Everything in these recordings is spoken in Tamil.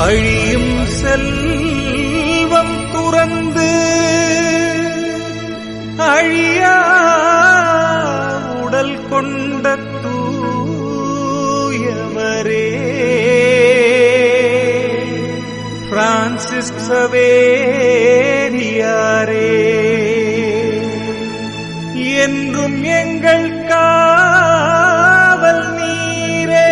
அழியும் செல்வம் துறந்து அழியா உடல் கொண்ட தூயவரே பிரான்சிஸ் சவேரியாரே என்றும் எங்கள் காவல் நீரே.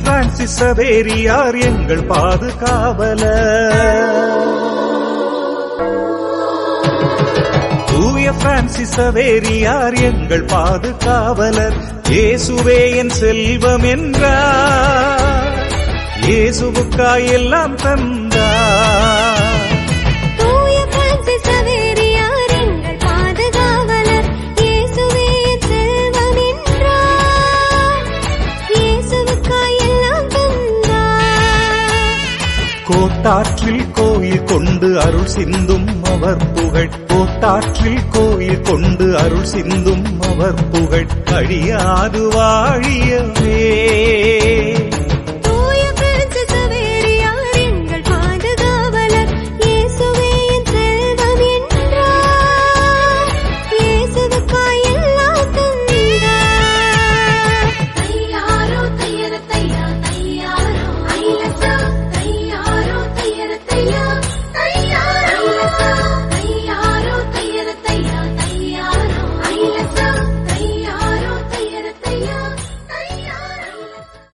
பிரான்சிஸ் சவேரியார் எங்கள் பாதுகாவலர். தூய பிரான்சிஸ் சவேரியார் எங்கள் பாதுகாவலர். இயேசுவே என் செல்வம் என்றார், இயேசுவுக்காய் எல்லாம் தந்தார். தூய பிரான்சிஸ் சவேரியார் எங்கள் பாதுகாவலர். இயேசுவே என் செல்வம் என்றார், இயேசுவுக்காய் கோட்டாற்றில் கோயில் கொண்டு அருள் சிந்தும் அவர் புகழ். கோட்டாற்றில் கோயில் கொண்டு அருள் சிந்தும் அவர் புகழ் அழியாது வாழியவே.